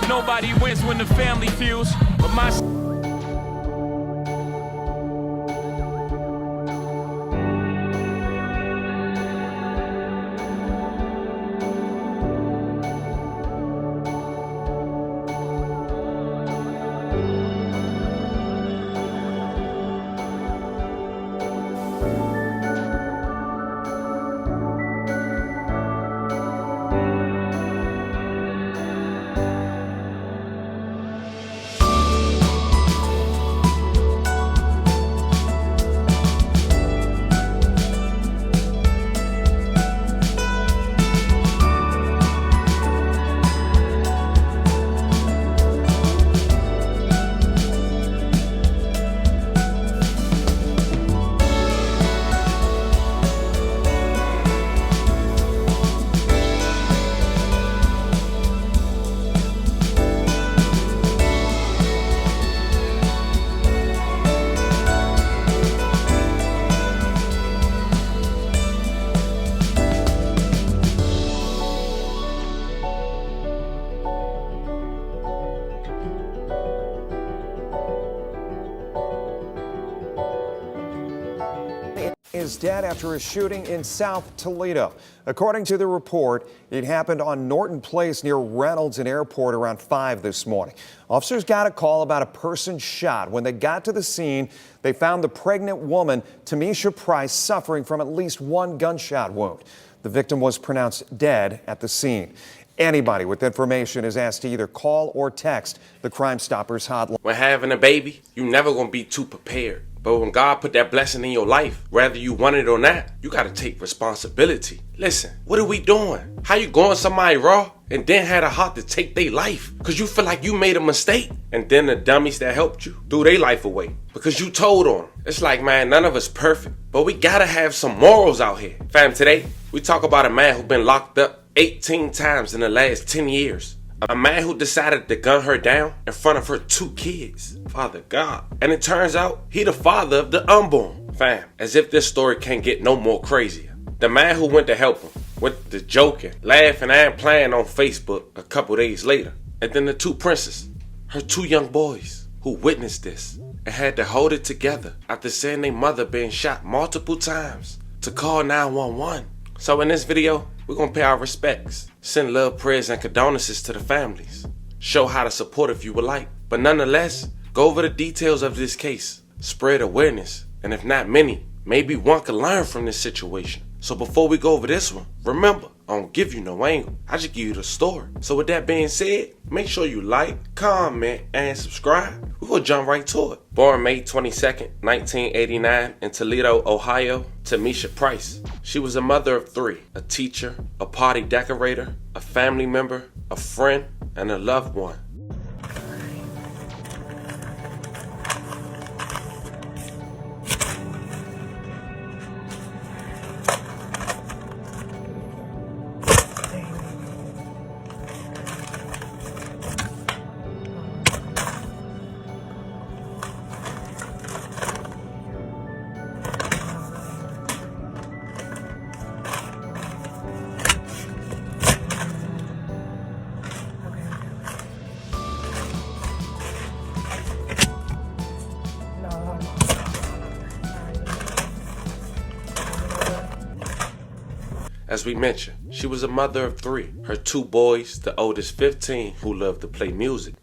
Nobody wins when the family feels, but my is dead after a shooting in South Toledo. According to the report, it happened on Norton Place near Reynolds and Airport around 5 this morning. Officers got a call about a person shot. When they got to the scene, they found the pregnant woman, Tamisha Price, suffering from at least one gunshot wound. The victim was pronounced dead at the scene. Anybody with information is asked to either call or text the Crime Stoppers hotline. When having a baby, you never gonna be too prepared. But when God put that blessing in your life, whether you want it or not, you gotta take responsibility. Listen, what are we doing? How you going somebody raw and then had a heart to take their life? Cause you feel like you made a mistake. And then the dummies that helped you threw their life away because you told on them. It's like, man, none of us perfect, but we gotta have some morals out here. Fam, today, we talk about a man who's been locked up 18 times in the last 10 years. A man who decided to gun her down in front of her 2 kids. Father God. And it turns out he the father of the unborn. Fam, as if this story can't get no more crazier. The man who went to help him went to joking, laughing and playing on Facebook a couple days later. And then the 2 princes, her 2 young boys, who witnessed this and had to hold it together after seeing their mother being shot multiple times to call 911. So in this video, we're gonna pay our respects, send love, prayers, and condolences to the families, show how to support if you would like, but nonetheless, go over the details of this case, spread awareness, and if not many, maybe one can learn from this situation. So before we go over this one, remember, I don't give you no angle, I just give you the story. So with that being said, make sure you like, comment, and subscribe. We're gonna jump right to it. Born May 22nd, 1989 in Toledo, Ohio, Tamisha Price. She was a mother of 3, a teacher, a party decorator, a family member, a friend, and a loved one. As we mentioned, she was a mother of 3. Her 2 boys, the oldest 15, who loved to play music.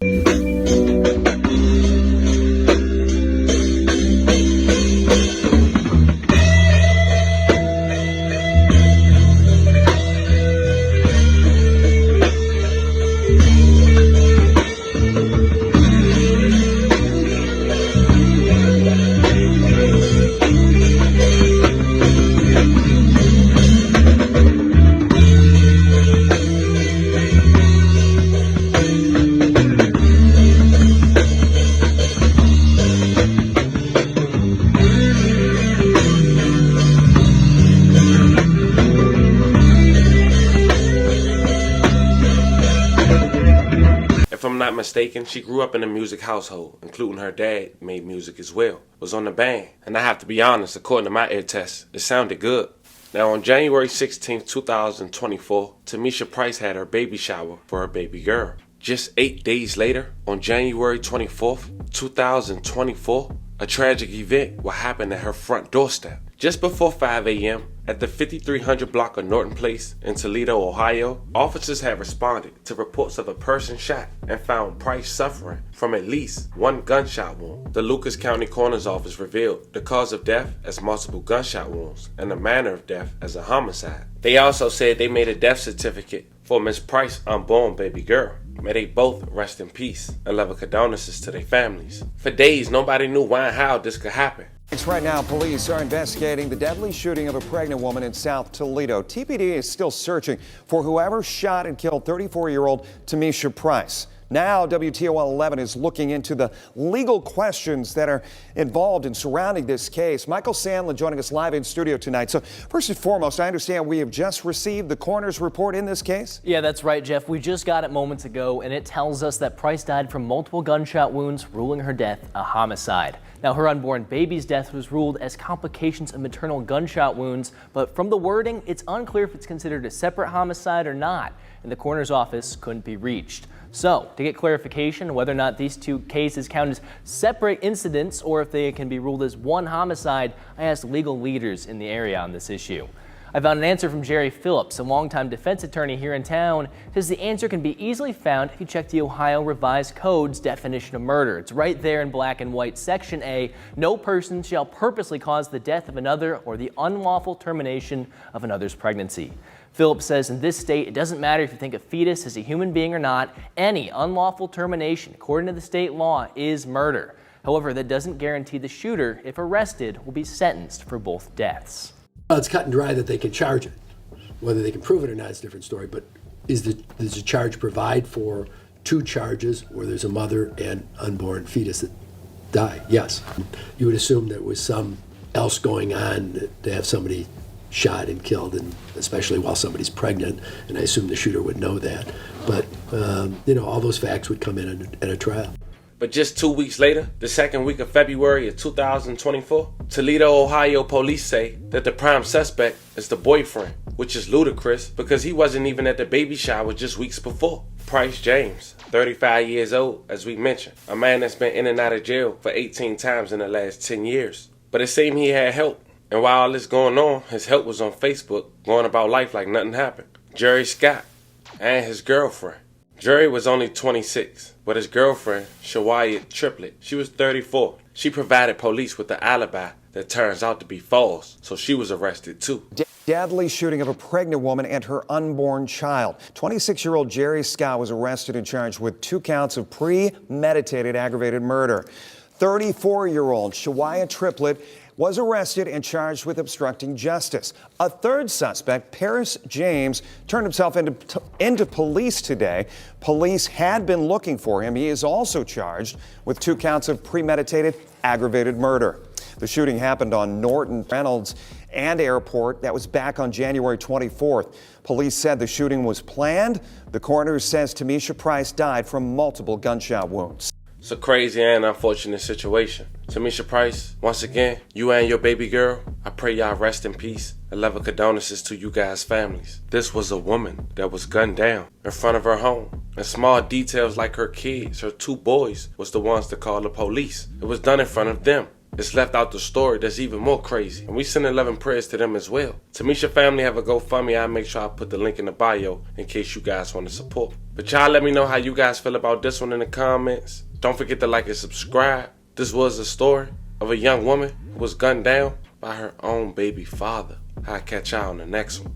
If I'm not mistaken, she grew up in a music household, including her dad made music as well, was on the band, and I have to be honest, according to my ear test, it sounded good. Now on January 16, 2024, Tamisha Price had her baby shower for her baby girl. Just 8 days later, on January 24th, 2024, a tragic event will happen at her front doorstep. Just before 5 a.m., at the 5300 block of Norton Place in Toledo, Ohio, officers had responded to reports of a person shot and found Price suffering from at least one gunshot wound. The Lucas County Coroner's Office revealed the cause of death as multiple gunshot wounds and the manner of death as a homicide. They also said they made a death certificate for Miss Price's unborn baby girl. May they both rest in peace and love condolences to their families. For days, nobody knew why and how this could happen. Right now, police are investigating the deadly shooting of a pregnant woman in South Toledo. TPD is still searching for whoever shot and killed 34-year-old Tamisha Price. Now, WTOL 11 is looking into the legal questions that are involved in surrounding this case. Michael Sandlin joining us live in studio tonight. So first and foremost, I understand we have just received the coroner's report in this case? Yeah, that's right, Jeff. We just got it moments ago, and it tells us that Price died from multiple gunshot wounds, ruling her death a homicide. Now, her unborn baby's death was ruled as complications of maternal gunshot wounds, but from the wording, it's unclear if it's considered a separate homicide or not, and the coroner's office couldn't be reached. So, to get clarification whether or not these two cases count as separate incidents or if they can be ruled as one homicide, I asked legal leaders in the area on this issue. I found an answer from Jerry Phillips, a longtime defense attorney here in town. Says the answer can be easily found if you check the Ohio Revised Code's definition of murder. It's right there in black and white. Section A, no person shall purposely cause the death of another or the unlawful termination of another's pregnancy. Phillips says in this state, it doesn't matter if you think a fetus is a human being or not, any unlawful termination, according to the state law, is murder. However, that doesn't guarantee the shooter, if arrested, will be sentenced for both deaths. Well, it's cut and dry that they can charge it. Whether they can prove it or not is a different story, but does the charge provide for two charges where there's a mother and unborn fetus that die? Yes. You would assume there was some else going on to have somebody shot and killed, and especially while somebody's pregnant, and I assume the shooter would know that. But, all those facts would come in at a trial. But just 2 weeks later, the second week of February of 2024, Toledo, Ohio police say that the prime suspect is the boyfriend, which is ludicrous because he wasn't even at the baby shower just weeks before. Price James, 35 years old, as we mentioned, a man that's been in and out of jail for 18 times in the last 10 years. But it seemed he had help. And while all this going on, his help was on Facebook, going about life like nothing happened. Jerry Scott and his girlfriend. Jerry was only 26, but his girlfriend, lled Triplet, she was 34. She provided police with the alibi that turns out to be false, so she was arrested too. Deadly shooting of a pregnant woman and her unborn child. 26-year-old Jerry Scott was arrested and charged with 2 counts of premeditated aggravated murder. 34-year-old lled Triplet was arrested and charged with obstructing justice. A third suspect, Paris James, turned himself into police today. Police had been looking for him. He is also charged with 2 counts of premeditated aggravated murder. The shooting happened on Norton, Reynolds, and Airport. That was back on January 24th. Police said the shooting was planned. The coroner says Tamisha Price died from multiple gunshot wounds. It's a crazy and unfortunate situation. Tamisha Price, once again, you and your baby girl, I pray y'all rest in peace and love and condolences to you guys' families. This was a woman that was gunned down in front of her home. And small details like her kids, her 2 boys, was the ones to call the police. It was done in front of them. It's left out the story that's even more crazy. And we send 11 prayers to them as well. Tamisha family have a GoFundMe. I'll make sure I put the link in the bio in case you guys want to support. But y'all let me know how you guys feel about this one in the comments. Don't forget to like and subscribe. This was a story of a young woman who was gunned down by her own baby father. I'll catch y'all on the next one.